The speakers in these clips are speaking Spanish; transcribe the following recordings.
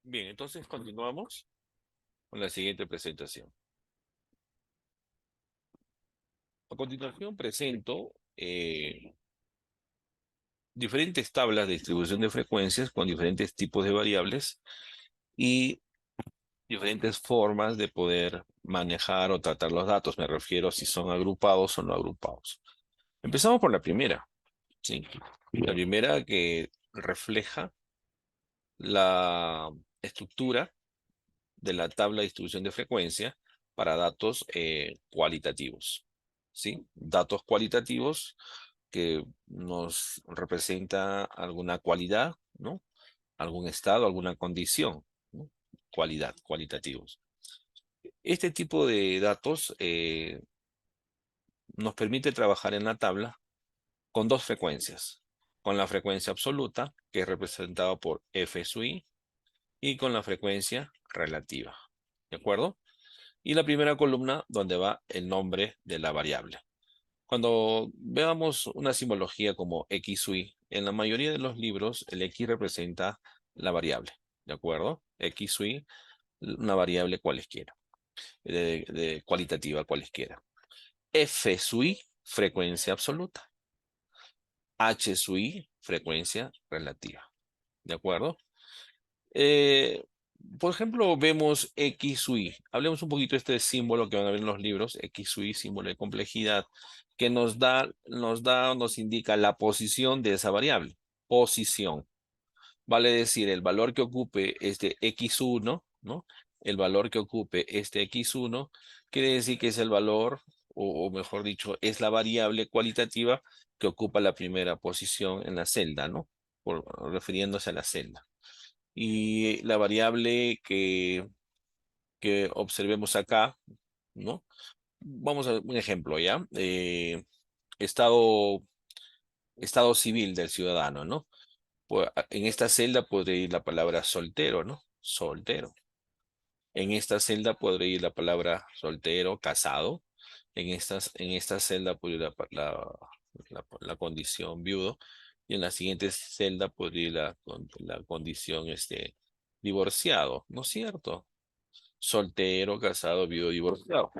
Bien, entonces continuamos con la siguiente presentación. A continuación presento diferentes tablas de distribución de frecuencias con diferentes tipos de variables y diferentes formas de poder manejar o tratar los datos. Me refiero a si son agrupados o no agrupados. Empezamos por la primera, ¿sí? La primera que refleja la estructura de la tabla de distribución de frecuencia para datos cualitativos, ¿sí? Datos cualitativos que nos representa alguna cualidad, ¿no? Algún estado, alguna condición, ¿no? Cualidad, cualitativos. Este tipo de datos nos permite trabajar en la tabla con dos frecuencias, con la frecuencia absoluta, que es representada por f sub i, y con la frecuencia relativa, ¿de acuerdo? Y la primera columna donde va el nombre de la variable. Cuando veamos una simbología como x sub i, en la mayoría de los libros el x representa la variable, ¿de acuerdo? X sub i, una variable cualesquiera, de cualitativa cualesquiera. F sub i, frecuencia absoluta. H sub i, frecuencia relativa, ¿de acuerdo? Eh, por ejemplo, vemos X sub i. Hablemos un poquito de este símbolo que van a ver en los libros, X sub i, símbolo de complejidad, que nos indica la posición de esa variable. Posición. Vale decir, el valor que ocupe este X1, ¿no? El valor que ocupe este X1 quiere decir que es el valor, o mejor dicho, es la variable cualitativa que ocupa la primera posición en la celda, ¿no? Refiriéndose a la celda. Y la variable que observemos acá, ¿no? Vamos a un ejemplo, ¿ya? Estado, estado civil del ciudadano, ¿no? Pues, en esta celda podría ir la palabra soltero, ¿no? Soltero. En esta celda podría ir la palabra soltero, casado. En esta celda podría ir la condición viudo. Y en la siguiente celda podría ir la condición divorciado, ¿no es cierto? Soltero, casado, viudo, divorciado.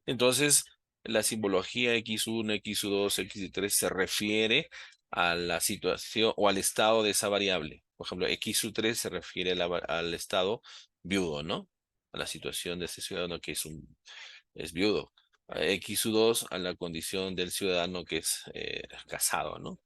Entonces, la simbología X1, X2, X3 se refiere a la situación o al estado de esa variable. Por ejemplo, X3 se refiere al estado viudo, ¿no? A la situación de ese ciudadano que es viudo. X2 a la condición del ciudadano que es casado, ¿no?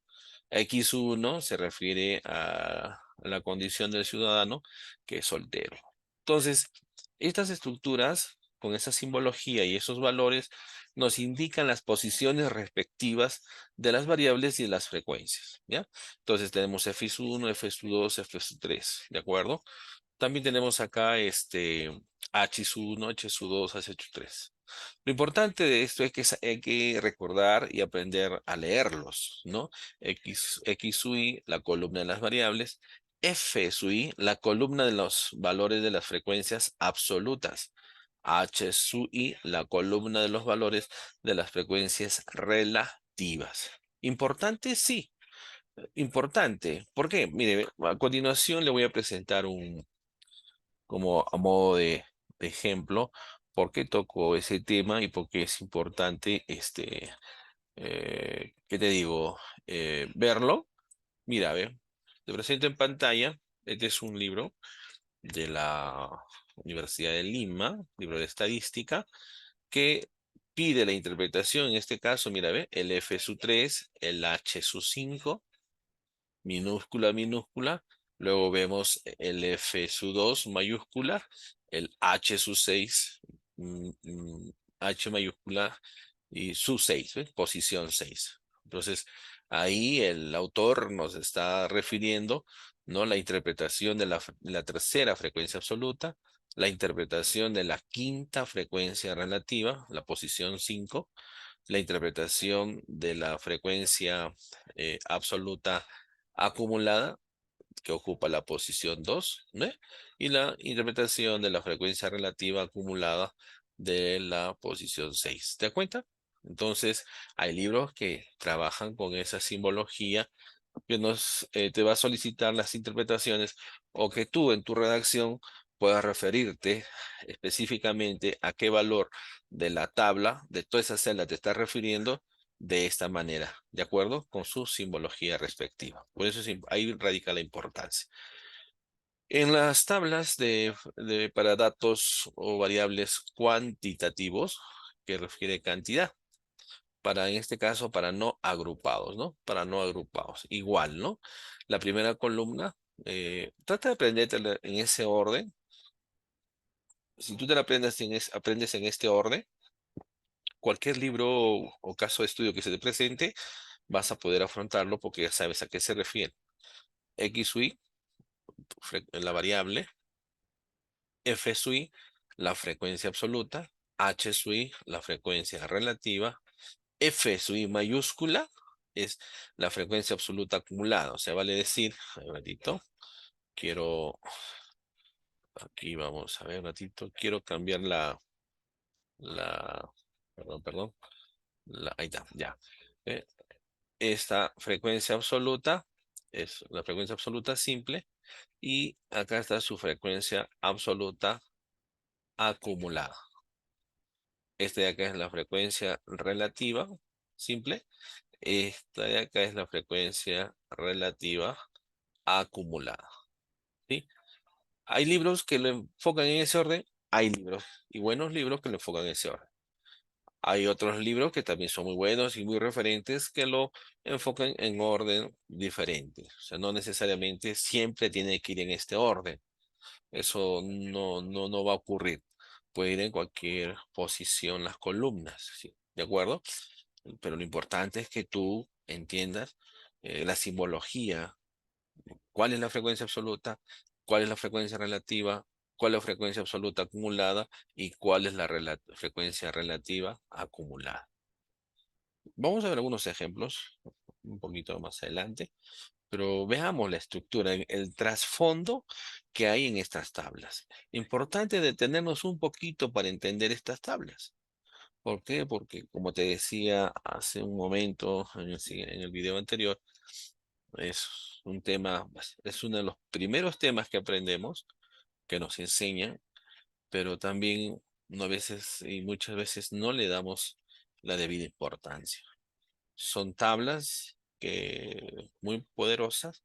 X1 se refiere a la condición del ciudadano que es soltero. Entonces, estas estructuras, con esa simbología y esos valores, nos indican las posiciones respectivas de las variables y de las frecuencias, ¿ya? Entonces tenemos F1, F2, F3, ¿de acuerdo? También tenemos acá H1, H2, H3. Lo importante de esto es que hay que recordar y aprender a leerlos, ¿no? X sub i, la columna de las variables. F sub i, la columna de los valores de las frecuencias absolutas. H sub i, la columna de los valores de las frecuencias relativas. Importante, sí. Importante. ¿Por qué? Mire, a continuación le voy a presentar como a modo de ejemplo, por qué toco ese tema y por qué es importante, ¿qué te digo? Verlo. Mira, ve, te presento en pantalla. Este es un libro de la Universidad de Lima, libro de estadística, que pide la interpretación, en este caso, mira, ve, el F sub 3, el H sub 5, minúscula, minúscula. Luego vemos el F sub 2 mayúscula, el H sub 6, H mayúscula y sub 6, ¿ves? Posición 6. Entonces, ahí el autor nos está refiriendo, ¿no? La interpretación de la tercera frecuencia absoluta, la interpretación de la quinta frecuencia relativa, la posición 5, la interpretación de la frecuencia absoluta acumulada, que ocupa la posición 2, ¿no? Y la interpretación de la frecuencia relativa acumulada de la posición 6. ¿Te das cuenta? Entonces, hay libros que trabajan con esa simbología que te va a solicitar las interpretaciones o que tú en tu redacción puedas referirte específicamente a qué valor de la tabla, de toda esa celda te estás refiriendo de esta manera, ¿de acuerdo? Con su simbología respectiva. Por eso ahí radica la importancia. En las tablas para datos o variables cuantitativos, que refiere cantidad, en este caso, para no agrupados, ¿no? Para no agrupados. Igual, ¿no? La primera columna, trata de aprendértela en ese orden. Si tú te la aprendes en este orden, cualquier libro o caso de estudio que se te presente, vas a poder afrontarlo porque ya sabes a qué se refiere. X sub i, la variable, F sub i, la frecuencia absoluta, H sub i, la frecuencia relativa, F sub i mayúscula es la frecuencia absoluta acumulada. O sea, vale decir, un ratito, quiero, aquí vamos a ver un ratito, quiero cambiar la, perdón, ahí está, ya. Eh, Esta frecuencia absoluta es la frecuencia absoluta simple y acá está su frecuencia absoluta acumulada. Esta de acá es la frecuencia relativa simple. Esta de acá es la frecuencia relativa acumulada. ¿Sí? Hay libros que lo enfocan en ese orden, hay libros y buenos libros que lo enfocan en ese orden. Hay otros libros que también son muy buenos y muy referentes que lo enfocan en orden diferente. O sea, no necesariamente siempre tiene que ir en este orden. Eso no va a ocurrir. Puede ir en cualquier posición las columnas, ¿sí? ¿De acuerdo? Pero lo importante es que tú entiendas la simbología, cuál es la frecuencia absoluta, cuál es la frecuencia relativa, cuál es la frecuencia absoluta acumulada y cuál es la frecuencia relativa acumulada. Vamos a ver algunos ejemplos un poquito más adelante, pero veamos la estructura, el trasfondo que hay en estas tablas. Importante detenernos un poquito para entender estas tablas. ¿Por qué? Porque como te decía hace un momento en el video anterior, es un tema, es uno de los primeros temas que aprendemos, que nos enseñan, pero también no a veces y muchas veces no le damos la debida importancia. Son tablas que muy poderosas,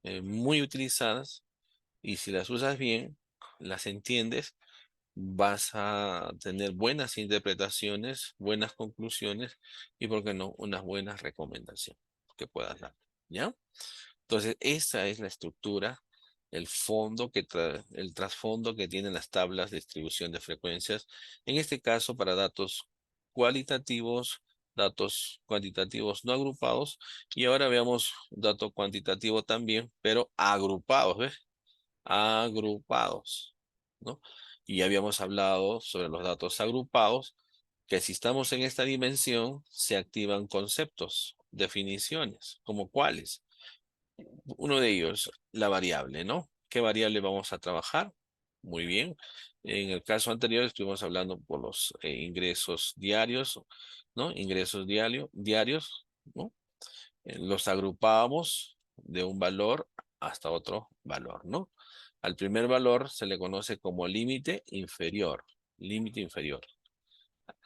muy utilizadas, y si las usas bien, las entiendes, vas a tener buenas interpretaciones, buenas conclusiones y, ¿por qué no?, unas buenas recomendaciones que puedas dar. ¿Ya? Entonces, esa es la estructura, el trasfondo que tienen las tablas de distribución de frecuencias. En este caso, para datos cualitativos, datos cuantitativos no agrupados. Y ahora veamos dato cuantitativo también, pero agrupados, ¿ves? Agrupados, ¿no? Y ya habíamos hablado sobre los datos agrupados, que si estamos en esta dimensión, se activan conceptos, definiciones, como cuáles. Uno de ellos, la variable, ¿no? ¿Qué variable vamos a trabajar? Muy bien. En el caso anterior estuvimos hablando por los ingresos diarios, ¿no? Ingresos diarios, ¿no? Los agrupábamos de un valor hasta otro valor, ¿no? Al primer valor se le conoce como límite inferior, límite inferior.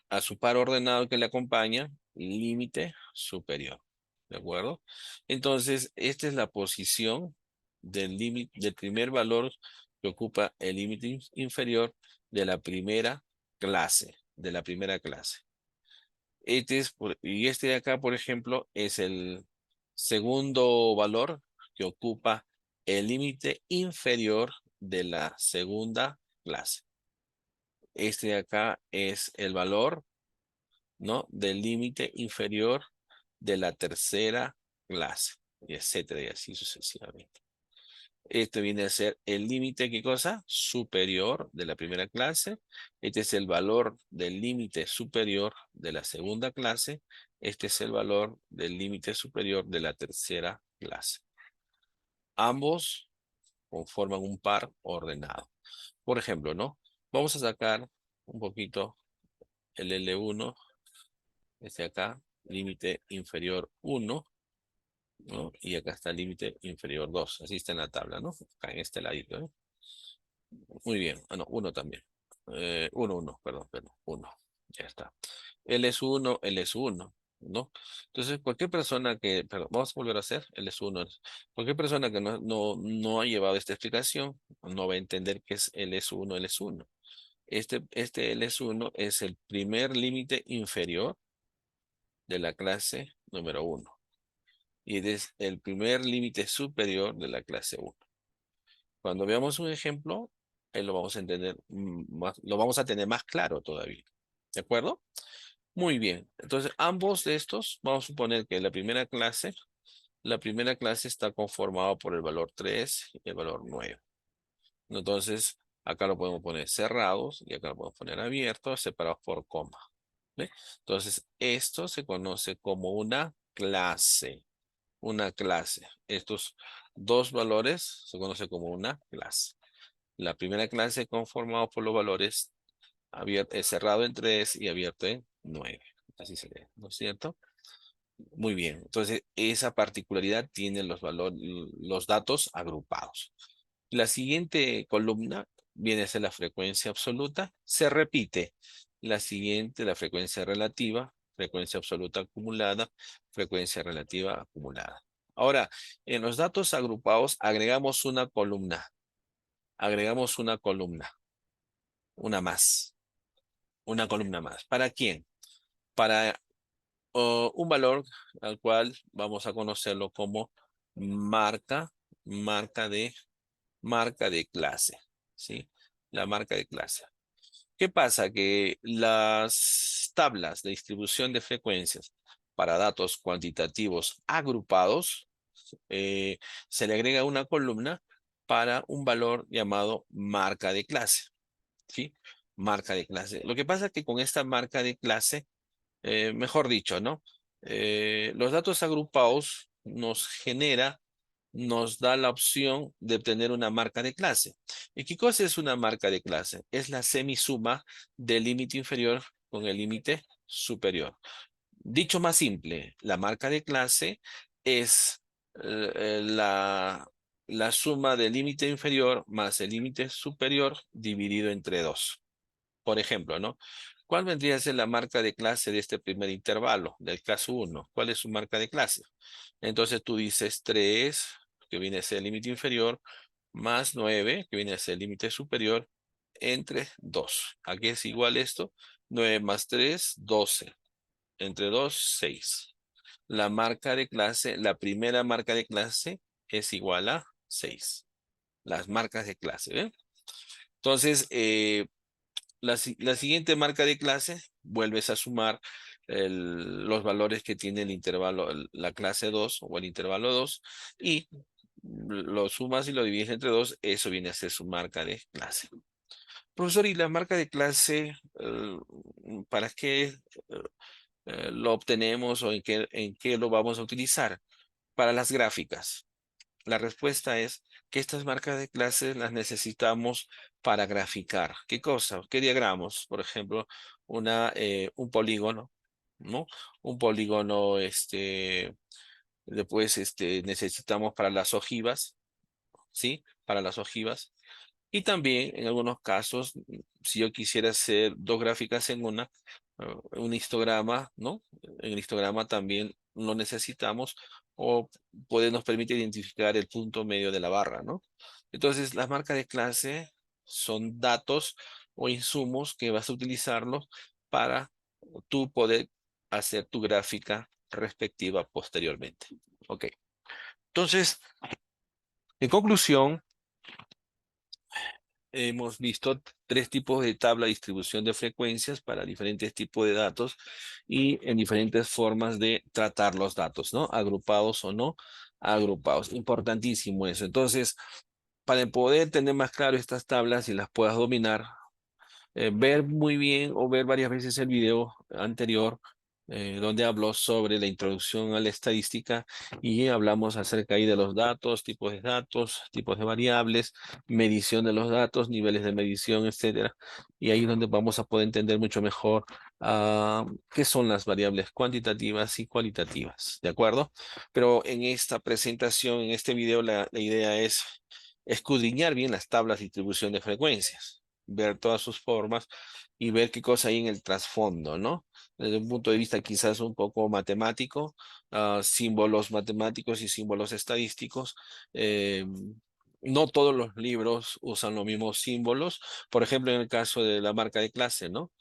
A su par ordenado que le acompaña, límite superior. ¿De acuerdo? Entonces, esta es la posición del límite, del primer valor que ocupa el límite inferior de la primera clase, de la primera clase. Y este de acá, por ejemplo, es el segundo valor que ocupa el límite inferior de la segunda clase. Este de acá es el valor, ¿no?, del límite inferior de la tercera clase, y etcétera, y así sucesivamente. Este viene a ser el límite, ¿qué cosa? Superior de la primera clase. Este es el valor del límite superior de la segunda clase. Este es el valor del límite superior de la tercera clase. Ambos conforman un par ordenado. Por ejemplo, ¿no? Vamos a sacar un poquito el L1, este acá, límite inferior 1, ¿no? Y acá está el límite inferior 2. Así está en la tabla, ¿no? Acá en este ladito, ¿eh? Muy bien. Ah, no, 1 también. 1, 1, perdón, 1. Ya está. Él es 1, él es 1, ¿no? Entonces, cualquier persona que, perdón, vamos a volver a hacer, él es 1. Cualquier persona que no ha llevado esta explicación, no va a entender que es él es 1, él es 1. Este él es 1 es el primer límite inferior de la clase número 1. Y es el primer límite superior de la clase 1. Cuando veamos un ejemplo, lo vamos a entender más, lo vamos a tener más claro todavía. ¿De acuerdo? Muy bien. Entonces, ambos de estos, vamos a suponer que la primera clase está conformada por el valor 3 y el valor 9. Entonces, acá lo podemos poner cerrados y acá lo podemos poner abiertos, separados por coma. ¿Ve? Entonces, esto se conoce como una clase. Una clase. Estos dos valores se conoce como una clase. La primera clase conformada por los valores cerrado en 3 y abierto en 9. Así se lee, ¿no es cierto? Muy bien. Entonces, esa particularidad tiene los datos agrupados. La siguiente columna viene a ser la frecuencia absoluta. Se repite. La siguiente, la frecuencia relativa, frecuencia absoluta acumulada, frecuencia relativa acumulada. Ahora, en los datos agrupados agregamos una columna. Agregamos una columna, una más, una columna más. ¿Para quién? Para un valor al cual vamos a conocerlo como marca, marca de, marca de clase, ¿sí? La marca de clase. ¿Qué pasa? Que las tablas de distribución de frecuencias para datos cuantitativos agrupados, eh, se le agrega una columna para un valor llamado marca de clase, ¿sí? Marca de clase. Lo que pasa es que con esta marca de clase, mejor dicho, ¿no? Los datos agrupados nos da la opción de obtener una marca de clase. ¿Y qué cosa es una marca de clase? Es la semisuma del límite inferior con el límite superior. Dicho más simple, la marca de clase es la suma del límite inferior más el límite superior dividido entre 2. Por ejemplo, ¿no? ¿Cuál vendría a ser la marca de clase de este primer intervalo, del caso 1? ¿Cuál es su marca de clase? Entonces tú dices 3, que viene a ser el límite inferior, más 9, que viene a ser el límite superior, entre 2. ¿A qué es igual esto? 9 más 3, 12. Entre 2, 6. La marca de clase, la primera marca de clase es igual a 6. Las marcas de clase, ¿ven? Entonces, la siguiente marca de clase, vuelves a sumar los valores que tiene el intervalo, la clase 2 o el intervalo 2 y lo sumas y lo divides entre 2, eso viene a ser su marca de clase. Profesor, ¿y la marca de clase, para qué lo obtenemos o en qué lo vamos a utilizar? Para las gráficas. La respuesta es que estas marcas de clases las necesitamos para graficar. ¿Qué cosa? ¿Qué diagramos? Por ejemplo, un polígono, ¿no? Un polígono, después, necesitamos para las ojivas, ¿sí? Para las ojivas. Y también, en algunos casos, si yo quisiera hacer dos gráficas en un histograma, ¿no? En el histograma también lo necesitamos o nos permite identificar el punto medio de la barra, ¿no? Entonces, las marcas de clase son datos o insumos que vas a utilizarlos para tú poder hacer tu gráfica respectiva posteriormente. Ok. Entonces, en conclusión, hemos visto tres tipos de tabla de distribución de frecuencias para diferentes tipos de datos y en diferentes formas de tratar los datos, ¿no? Agrupados o no agrupados. Importantísimo eso. Entonces, para poder tener más claro estas tablas y las puedas dominar, ver muy bien o ver varias veces el video anterior donde habló sobre la introducción a la estadística y hablamos acerca ahí de los datos, tipos de variables, medición de los datos, niveles de medición, etcétera. Y ahí es donde vamos a poder entender mucho mejor qué son las variables cuantitativas y cualitativas, ¿de acuerdo? Pero en esta presentación, en este video, la idea es escudriñar bien las tablas de distribución de frecuencias, ver todas sus formas y ver qué cosa hay en el trasfondo, ¿no? Desde un punto de vista quizás un poco matemático, símbolos matemáticos y símbolos estadísticos. eh, no todos los libros usan los mismos símbolos. Por ejemplo, en el caso de la marca de clase, ¿no?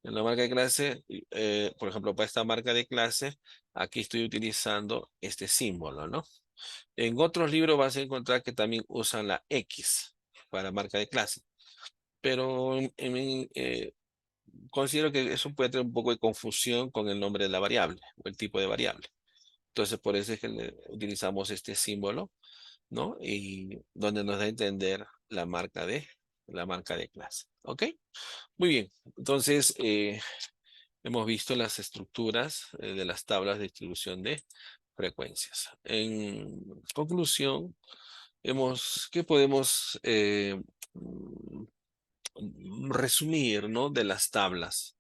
En la marca de clase, por ejemplo, para esta marca de clase, aquí estoy utilizando este símbolo, ¿no? En otros libros vas a encontrar que también usan la X para marca de clase, pero considero que eso puede tener un poco de confusión con el nombre de la variable o el tipo de variable. Entonces, por eso es que utilizamos este símbolo, ¿no? Y donde nos da a entender la marca de clase. ¿Ok? Muy bien. Entonces, hemos visto las estructuras de las tablas de distribución de frecuencias. En conclusión, ¿qué podemos resumir, ¿no? De las tablas?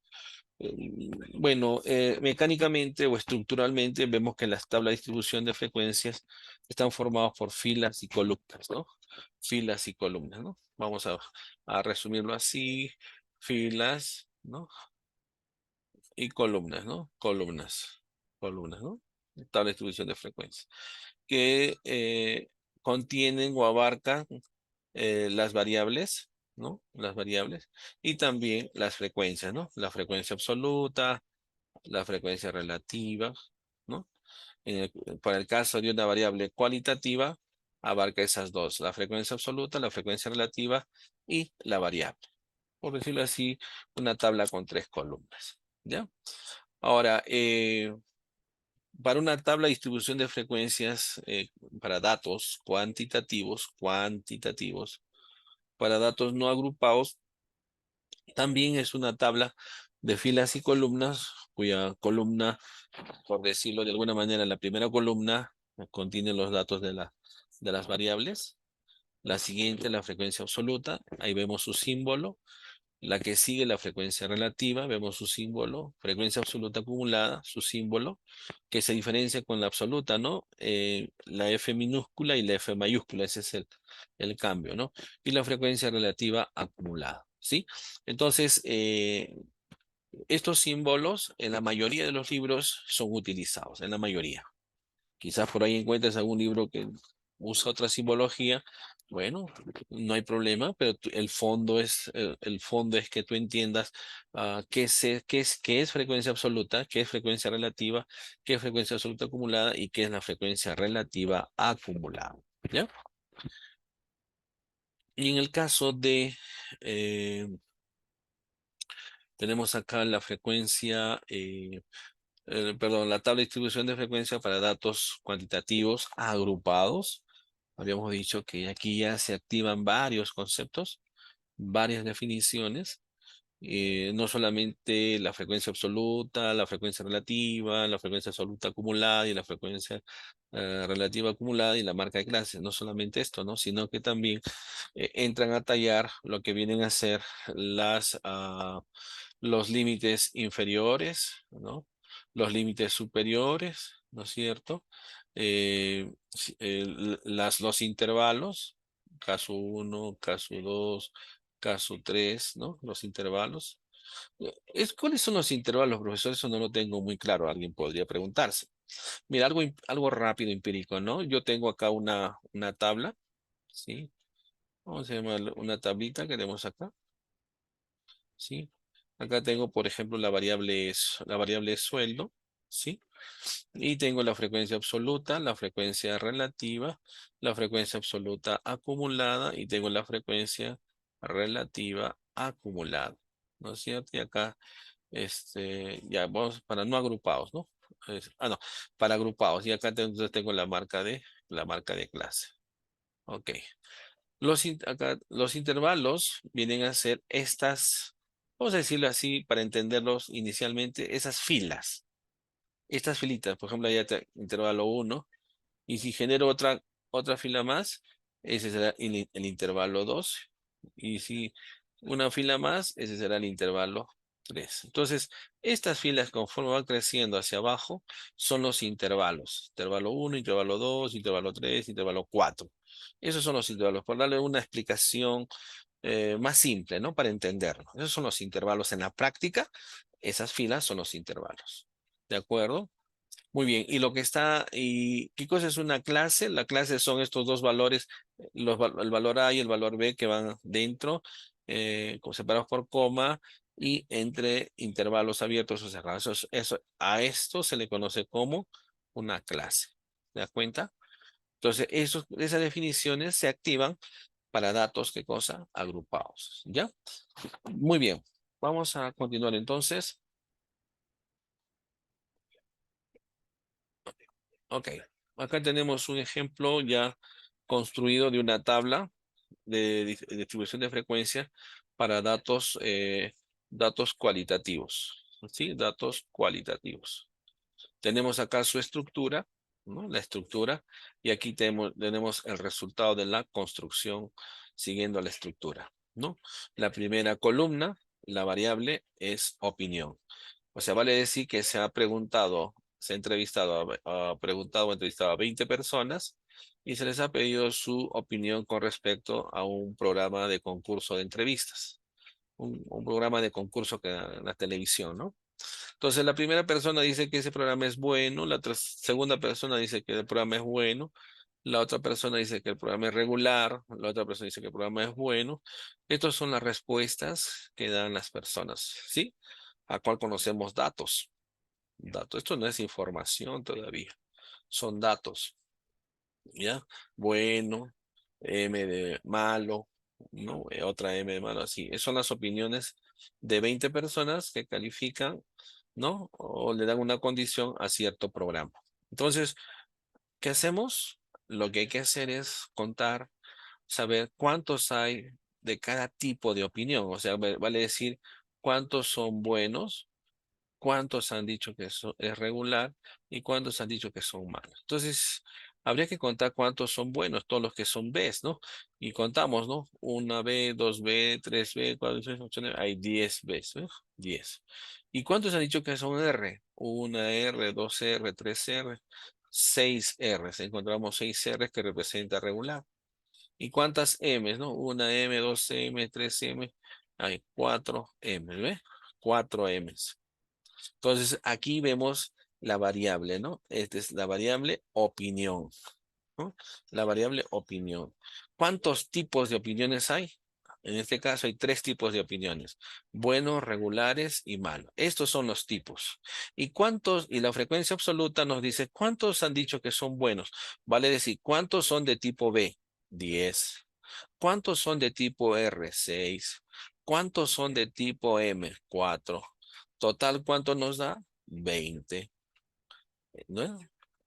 Bueno, mecánicamente o estructuralmente vemos que las tablas de distribución de frecuencias están formadas por filas y columnas, ¿no? Filas y columnas, ¿no? Vamos a resumirlo así, filas, ¿no? Y columnas, ¿no? Columnas, ¿no? Tabla de distribución de frecuencias, que contienen o abarcan las variables, ¿no? Las variables y también las frecuencias, ¿no? La frecuencia absoluta, la frecuencia relativa, ¿no? Para el caso de una variable cualitativa, abarca esas dos, la frecuencia absoluta, la frecuencia relativa y la variable. Por decirlo así, una tabla con tres columnas, ¿ya? Ahora, para una tabla de distribución de frecuencias, para datos cuantitativos, para datos no agrupados, también es una tabla de filas y columnas, cuya columna, por decirlo de alguna manera, la primera columna contiene los datos de las variables. La siguiente, la frecuencia absoluta, ahí vemos su símbolo. La que sigue, la frecuencia relativa, vemos su símbolo, frecuencia absoluta acumulada, su símbolo, que se diferencia con la absoluta, ¿no? La F minúscula y la F mayúscula, ese es el cambio, ¿no? Y la frecuencia relativa acumulada, ¿sí? Entonces, estos símbolos en la mayoría de los libros son utilizados, en la mayoría. Quizás por ahí encuentres algún libro que usa otra simbología. Bueno, no hay problema, pero el fondo es que tú entiendas qué es frecuencia absoluta, qué es frecuencia relativa, qué es frecuencia absoluta acumulada y qué es la frecuencia relativa acumulada. ¿Ya? Y en el caso de, eh, tenemos acá la frecuencia, perdón, la tabla de distribución de frecuencia para datos cuantitativos agrupados. Habíamos dicho que aquí ya se activan varios conceptos, varias definiciones, no solamente la frecuencia absoluta, la frecuencia relativa, la frecuencia absoluta acumulada y la frecuencia relativa acumulada y la marca de clase, no solamente esto, ¿no? Sino que también entran a tallar lo que vienen a ser los límites inferiores, ¿no? Los límites superiores, ¿no es cierto? Los intervalos, caso uno, caso 2, caso 3, ¿no? Los intervalos. ¿Cuáles son los intervalos, profesor? Eso no lo tengo muy claro. Alguien podría preguntarse. Mira, algo rápido, empírico, ¿no? Yo tengo acá una tabla, ¿sí? Vamos a llamar una tablita que tenemos acá, ¿sí? Acá tengo, por ejemplo, la variable sueldo, ¿sí? Y tengo la frecuencia absoluta, la frecuencia relativa, la frecuencia absoluta acumulada y tengo la frecuencia relativa acumulada, ¿no es cierto? Y acá, ya vamos para no agrupados, ¿no? No, para agrupados. Y acá entonces tengo la marca de clase. Ok. Los intervalos vienen a ser vamos a decirlo así para entenderlos inicialmente, esas filas, estas filitas. Por ejemplo, intervalo uno y si genero otra fila más, ese será el intervalo 2. Y si una fila más, ese será el intervalo 3. Entonces, estas filas conforme van creciendo hacia abajo son los intervalos. Intervalo 1, intervalo 2, intervalo 3, intervalo 4. Esos son los intervalos. Por darle una explicación más simple, ¿no? Para entenderlo. Esos son los intervalos en la práctica. Esas filas son los intervalos. ¿De acuerdo? Muy bien, ¿y qué cosa es una clase? La clase son estos dos valores, el valor A y el valor B que van dentro, separados por coma y entre intervalos abiertos o cerrados. A esto se le conoce como una clase. ¿Te das cuenta? Entonces, esas definiciones se activan para datos, ¿qué cosa? Agrupados. ¿Ya? Muy bien. Vamos a continuar entonces. Ok. Acá tenemos un ejemplo ya construido de una tabla de distribución de frecuencia para datos cualitativos. ¿Sí? Datos cualitativos. Tenemos acá su estructura, ¿no? La estructura, y aquí tenemos el resultado de la construcción siguiendo la estructura, ¿no? La primera columna, la variable, es opinión. O sea, vale decir que se ha entrevistado, preguntado o entrevistado a 20 personas y se les ha pedido su opinión con respecto a un programa de concurso de entrevistas, un programa de concurso que da en la televisión, ¿no? Entonces, la primera persona dice que ese programa es bueno, segunda persona dice que el programa es bueno, la otra persona dice que el programa es regular, la otra persona dice que el programa es bueno. Estas son las respuestas que dan las personas, ¿sí? A cual conocemos datos. Datos. Esto no es información todavía, son datos, ¿ya? Bueno, M de malo, ¿no? Otra M de malo, así. Esas son las opiniones de 20 personas que califican, ¿no? O le dan una condición a cierto programa. Entonces, ¿qué hacemos? Lo que hay que hacer es contar, saber cuántos hay de cada tipo de opinión. O sea, vale decir cuántos son buenos, cuántos han dicho que eso es regular y cuántos han dicho que son malos. Entonces, habría que contar cuántos son buenos, todos los que son Bs, ¿no? Y contamos, ¿no? Una B, dos B, tres B, cuatro, seis, ocho, nueve, hay 10 Bs, ¿no? 10. ¿Y cuántos han dicho que son R? Una R, dos R, tres R, seis Rs. Encontramos seis Rs que representa regular. ¿Y cuántas Ms, no? Una M, dos M, tres M, hay cuatro M, ¿ves? Cuatro Ms. Entonces, aquí vemos la variable, ¿no? Esta es la variable opinión, ¿no? La variable opinión. ¿Cuántos tipos de opiniones hay? En este caso hay tres tipos de opiniones: buenos, regulares y malos. Estos son los tipos. Y la frecuencia absoluta nos dice cuántos han dicho que son buenos. Vale decir, ¿cuántos son de tipo B? 10. ¿Cuántos son de tipo R? 6. ¿Cuántos son de tipo M? 4. Total, ¿cuánto nos da? 20. ¿No?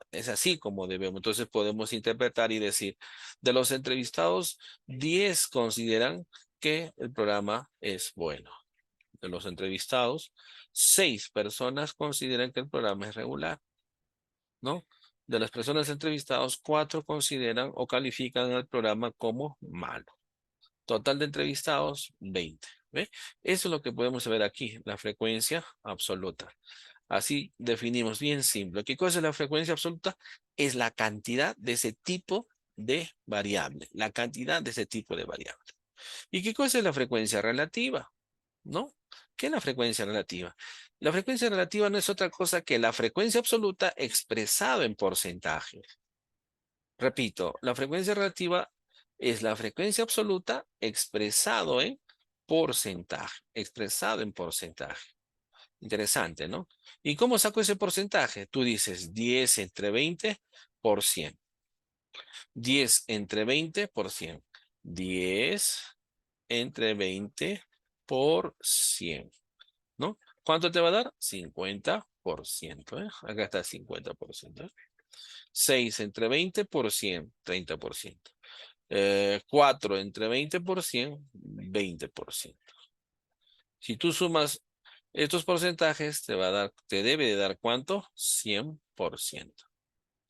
Es así como debemos. Entonces podemos interpretar y decir, de los entrevistados, 10 consideran que el programa es bueno. De los entrevistados, 6 personas consideran que el programa es regular, ¿no? De las personas entrevistadas, 4 consideran o califican el programa como malo. Total de entrevistados, 20. ¿Ve? Eso es lo que podemos ver aquí, la frecuencia absoluta. Así definimos bien simple. ¿Qué cosa es la frecuencia absoluta? Es la cantidad de ese tipo de variable. La cantidad de ese tipo de variable. ¿Y qué cosa es la frecuencia relativa? ¿No? ¿Qué es la frecuencia relativa? La frecuencia relativa no es otra cosa que la frecuencia absoluta expresado en porcentaje. Repito, la frecuencia relativa es la frecuencia absoluta expresado en porcentaje. Expresado en porcentaje. Interesante, ¿no? ¿Y cómo saco ese porcentaje? Tú dices 10 entre 20%. 10 entre 20%. 10 entre 20%, ¿no? ¿Cuánto te va a dar? 50%, ¿eh? Acá está 50%. 6 entre 20%, 30%. 4 entre 20%, 20%. Si tú sumas estos porcentajes, te debe de dar ¿cuánto? 100%.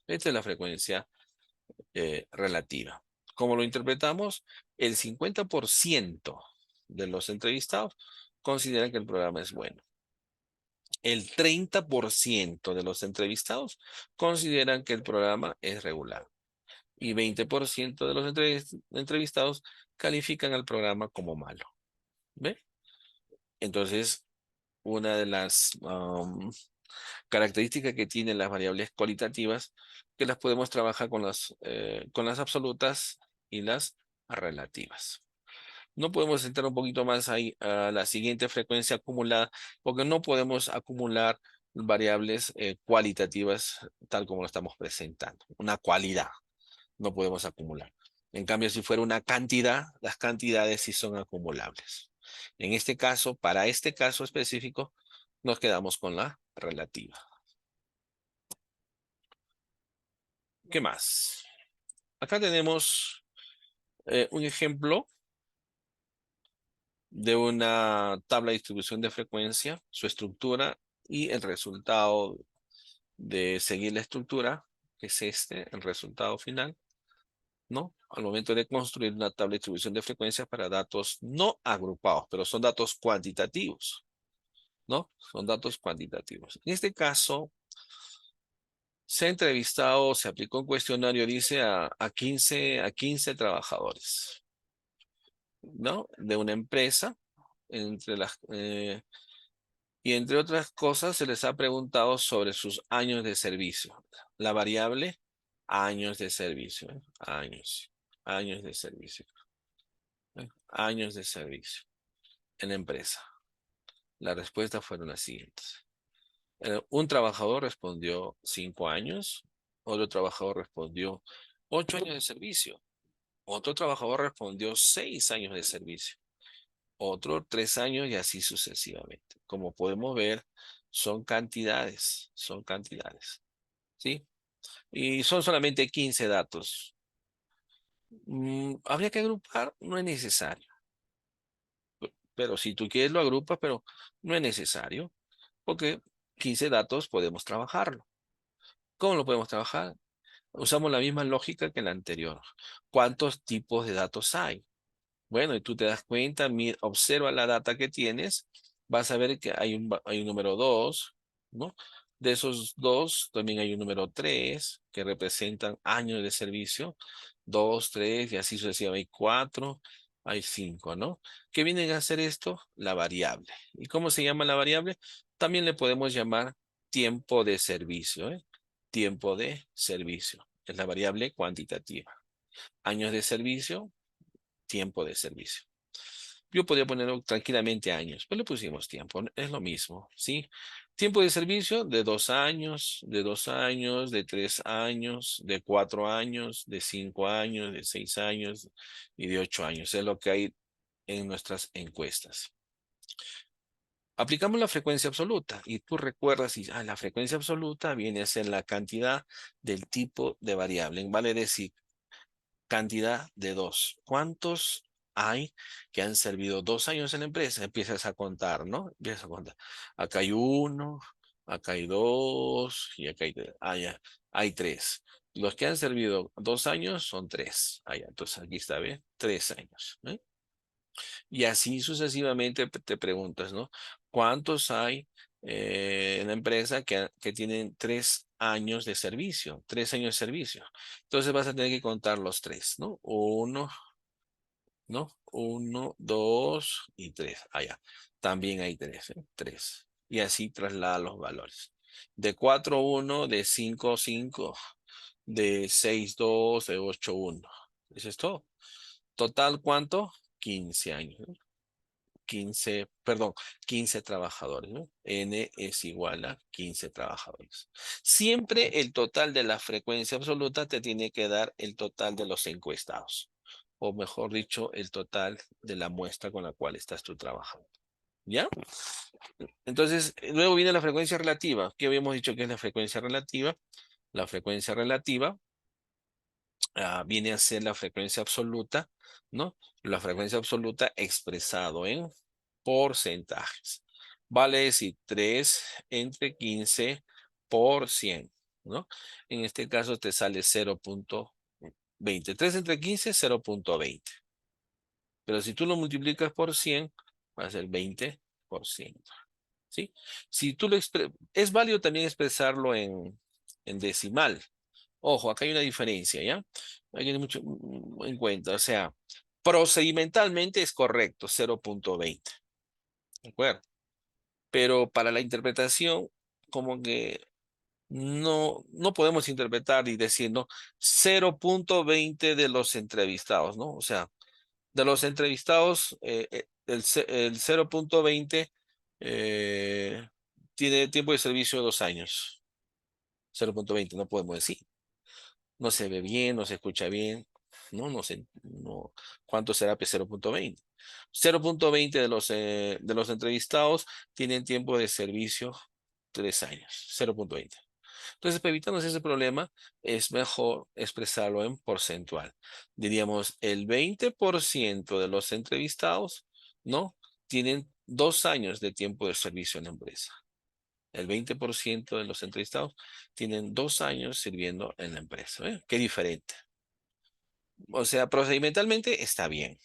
Esta es la frecuencia relativa. ¿Cómo lo interpretamos? El 50% de los entrevistados consideran que el programa es bueno. El 30% de los entrevistados consideran que el programa es regular y 20% de los entrevistados califican al programa como malo. ¿Ve? Entonces, una de las características que tienen las variables cualitativas, que las podemos trabajar con las absolutas y las relativas. No podemos entrar un poquito más ahí a la siguiente frecuencia acumulada, porque no podemos acumular variables cualitativas tal como lo estamos presentando. Una cualidad no podemos acumular. En cambio, si fuera una cantidad, las cantidades sí son acumulables. En este caso, para este caso específico, nos quedamos con la relativa. ¿Qué más? Acá tenemos un ejemplo de una tabla de distribución de frecuencia, su estructura y el resultado de seguir la estructura, que es el resultado final, ¿no? Al momento de construir una tabla de distribución de frecuencias para datos no agrupados, pero son datos cuantitativos, ¿no? Son datos cuantitativos. En este caso, se ha entrevistado, se aplicó un cuestionario, dice, a 15 trabajadores, ¿no? De una empresa, entre las, y entre otras cosas, se les ha preguntado sobre sus años de servicio. La variable, años de servicio, ¿eh? Años de servicio, ¿eh? Años de servicio en la empresa. Las respuestas fueron las siguientes. Un trabajador respondió 5 años, otro trabajador respondió 8 años de servicio, otro trabajador respondió 6 años de servicio, otro 3 años y así sucesivamente. Como podemos ver, son cantidades, ¿sí? Y son solamente 15 datos. ¿Habría que agrupar? No es necesario. Pero si tú quieres lo agrupas, pero no es necesario, porque 15 datos podemos trabajarlo. ¿Cómo lo podemos trabajar? Usamos la misma lógica que la anterior. ¿Cuántos tipos de datos hay? Bueno, y tú te das cuenta, observa la data que tienes, vas a ver que hay un número 2, ¿no? De esos 2 también hay un número 3 que representan años de servicio, 2, 3 y así sucesivamente. Hay 4, hay 5, ¿no? ¿Qué vienen a hacer esto? La variable. ¿Y cómo se llama la variable? También le podemos llamar tiempo de servicio, ¿eh? Tiempo de servicio. Es la variable cuantitativa. Años de servicio, tiempo de servicio. Yo podría ponerlo tranquilamente años, pero le pusimos tiempo, es lo mismo, ¿sí? Tiempo de servicio de 2 años, de 2 años, de 3 años, de 4 años, de 5 años, de 6 años y de 8 años. Es lo que hay en nuestras encuestas. Aplicamos la frecuencia absoluta y tú recuerdas, y la frecuencia absoluta viene a ser la cantidad del tipo de variable. Vale decir, cantidad de 2. ¿Cuántos hay que han servido 2 años en la empresa? Empiezas a contar, ¿no? Empiezas a contar. Acá hay 1, acá hay 2 y acá hay 3. Ya, hay 3. Los que han servido 2 años son 3. Ya, entonces aquí está, ¿ve? 3 años, ¿eh? Y así sucesivamente te preguntas, ¿no? ¿Cuántos hay en la empresa que tienen 3 años de servicio? 3 años de servicio. Entonces vas a tener que contar los 3, ¿no? Uno, ¿no? 1, 2 y 3. Ya. También hay 3, ¿eh? 3. Y así traslada los valores. De 4, 1, de 5, 5, de 6, 2, de 8, 1. Eso es todo. Total, ¿cuánto? 15 años, ¿no? 15, perdón, 15 trabajadores, ¿no? N es igual a 15 trabajadores. Siempre el total de la frecuencia absoluta te tiene que dar el total de los encuestados, o mejor dicho, el total de la muestra con la cual estás tú trabajando. ¿Ya? Entonces, luego viene la frecuencia relativa. ¿Qué habíamos dicho que es la frecuencia relativa? La frecuencia relativa viene a ser la frecuencia absoluta, ¿no? La frecuencia absoluta expresado en porcentajes. Vale decir 3 entre 15 por 100, ¿no? En este caso te sale 0,20. 3 entre 15, 0,20. Pero si tú lo multiplicas por 100, va a ser 20%. ¿sí? Si tú es válido también expresarlo en decimal. Ojo, acá hay una diferencia, ¿ya? Hay que tener mucho en cuenta. O sea, procedimentalmente es correcto, 0.20. ¿De acuerdo? Pero para la interpretación, como que no podemos interpretar y decir, ¿no? 0.20 de los entrevistados, ¿no? O sea, de los entrevistados, el 0.20 eh, tiene tiempo de servicio de 2 años. 0.20, no podemos decir. No se ve bien, no se escucha bien. No sé, no. ¿Cuánto será pues 0.20? 0.20 de los entrevistados tienen tiempo de servicio 3 años. 0.20. Entonces, para evitarnos ese problema, es mejor expresarlo en porcentual. Diríamos, el 20% de los entrevistados, ¿no? Tienen 2 años de tiempo de servicio en la empresa. El 20% de los entrevistados tienen 2 años sirviendo en la empresa. ¿Eh? Qué diferente. O sea, procedimentalmente está bien,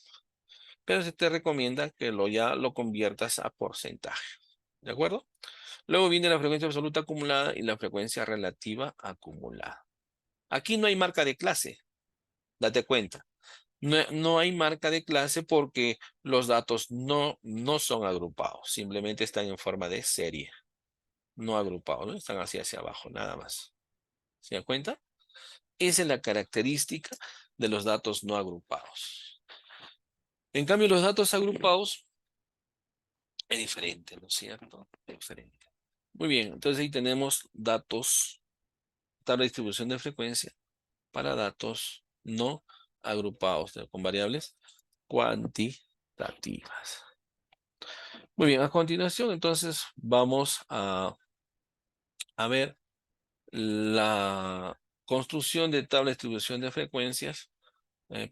pero se te recomienda que ya lo conviertas a porcentaje. ¿De acuerdo? Luego viene la frecuencia absoluta acumulada y la frecuencia relativa acumulada. Aquí no hay marca de clase, date cuenta. No hay marca de clase porque los datos no son agrupados, simplemente están en forma de serie, no agrupados, ¿no? Están así hacia abajo, nada más. ¿Se dan cuenta? Esa es la característica de los datos no agrupados. En cambio, los datos agrupados es diferente, ¿no es cierto? Es diferente. Muy bien, entonces ahí tenemos datos, tabla de distribución de frecuencia para datos no agrupados con variables cuantitativas. Muy bien, a continuación entonces vamos a ver la construcción de tabla de distribución de frecuencias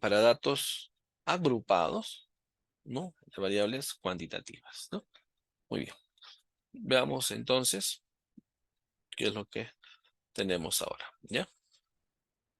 para datos agrupados, ¿no? De variables cuantitativas, ¿no? Muy bien. Veamos entonces qué es lo que tenemos ahora, ¿ya?